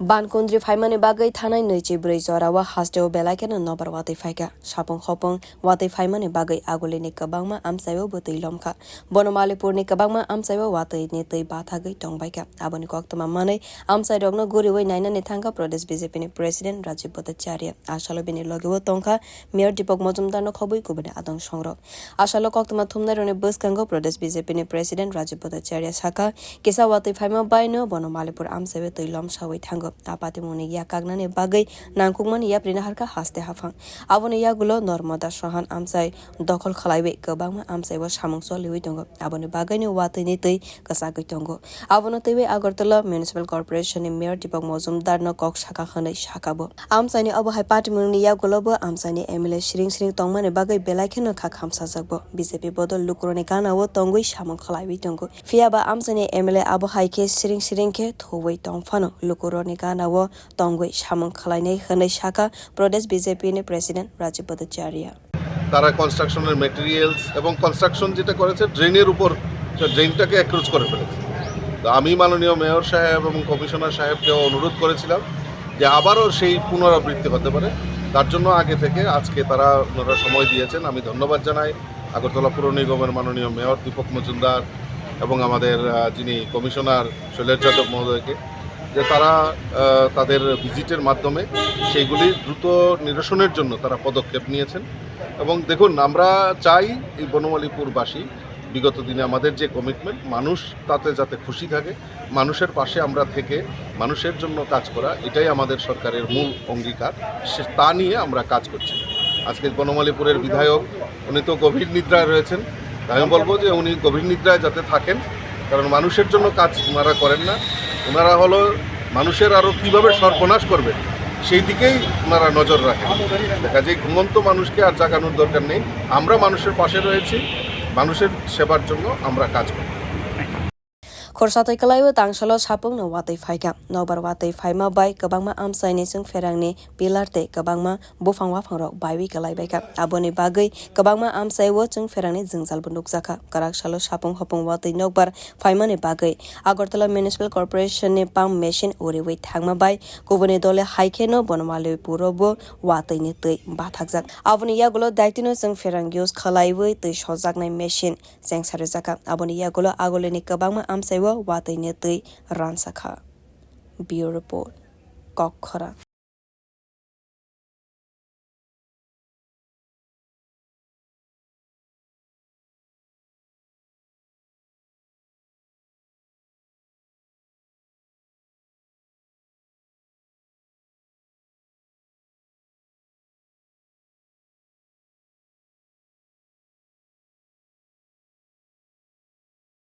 Bankundri phaimani bagai thanai noichi brei jorawa hasteo belaikena nobar watwi phaika Sapung hopung watwi phaimani bagai agolini kwbangma amchaibo botui lomkha Banamalipur ni kwbangma amchaibo watwi ni tui bathagui tongbaika Aboni koktoma manai amchai rokno goriwi nainani thangka pradesh BJP ni president Rajib Bhattacharya Asalo bini logi tongkha Mayor Dipak Majumder no khobui kubuni adongrok Asalo koktoma thumnai roni bwskango pradesh BJP ni president Rajib Bhattacharya saka kisa watwi phaima baino Banamalipur amchaibo tui lomsawi thango Apatimuni yakagnani bagai nangkukmani yaprina harka haste hafang Aboni yagulo normada sahan amchai dokol khalaibe kwbangma amchaibo samung choliwi tongo Aboni bagai ni watwi ni tui kasagui tongo Abono teibe Agartala municipal corporation ni Mayor Dipak Majumder no kok saka khanai sakabo amchai ni abohai patimuni yagulo bo amchai ni MLA siring tongmani bagai belaikeno khak hamsajagbo BJP bodol lukroni kanawo tongui samung khalaiwi tongo fiaba amchai ni MLA abohai ke siring ke thowai tongfano lukroni wo tongwe samung khlainai hwnai saka pradesh BJP ni president Rajib Bhattacharya তারা কনস্ট্রাকশনের materials এবং construction যেটা করেছে ড্রেনের উপর ড্রেনটাকে অ্যাক্রোচ করে ফেলেছে তো আমি মাননীয় মেয়র সাহেব এবং কমিশনার সাহেবকে অনুরোধ করেছিলাম যে আবারও সেই পুনরাবৃত্তি হতে পারে তার জন্য আগে থেকে আজকে তারা ওনারা সময় দিয়েছেন আমি ধন্যবাদ জানাই আগরতলা পুর নিগমের মাননীয় মেয়র দীপক মজুমদার এবং আমাদের যিনি কমিশনার শৈলেশ যাদব মহোদয়কে যে তারা তাদের ভিজিটের মাধ্যমে সেইগুলি দ্রুত নিরসনের জন্য তারা পদক্ষেপ নিয়েছেন এবং দেখুন আমরা চাই এই বনমালীপুরবাসী বিগত দিনে আমাদের যে কমিটমেন্ট মানুষ তাতে যাতে খুশি থাকে মানুষের পাশে আমরা থেকে মানুষের জন্য কাজ করা এটাই আমাদের সরকারের মূল অঙ্গীকার তা নিয়ে আমরা কাজ করছি আজকে বনমালীপুরের বিধায়ক উনি তো গভীর নিদ্রায় রয়েছেন আমি বলবো যে উনি গভীর নিদ্রায় যাতে থাকেন কারণ মানুষের জন্য কাজ ওনারা করেন না ওনারা হলো মানুষের আরও কীভাবে সর্বনাশ করবে সেই দিকেই ওনারা নজর রাখেন দেখা যায় ঘুমন্ত মানুষকে আর জাগানোর দরকার নেই আমরা মানুষের পাশে রয়েছি মানুষের সেবার জন্য আমরা কাজ করি Khorsatai kalaiwo tangsalo Sapung no watwi phaika nobar watwi phaima bai kwbangma amchai ni chung ferangni pillar tei kwbangma bufang wafangrok baiwi kalaibaika Aboni bagai kwbangma amchai wo chung ferangni jingjalbo nukjaka kwrak salo Sapung hopung watwi nokbar phaima ni bagai Agartala municipal corporation ni pump machine uriwi thangma bai kubuni dole haike no Banamalipur bo watwi ni tui bathagjak Aboni yagulo daitino chung ferang use khalaiwi tui sojaknai machine jengsarijaka Aboni yagulo agolini kwbangma amchai watwi ni tui lomsakha Bureau report Kokkhara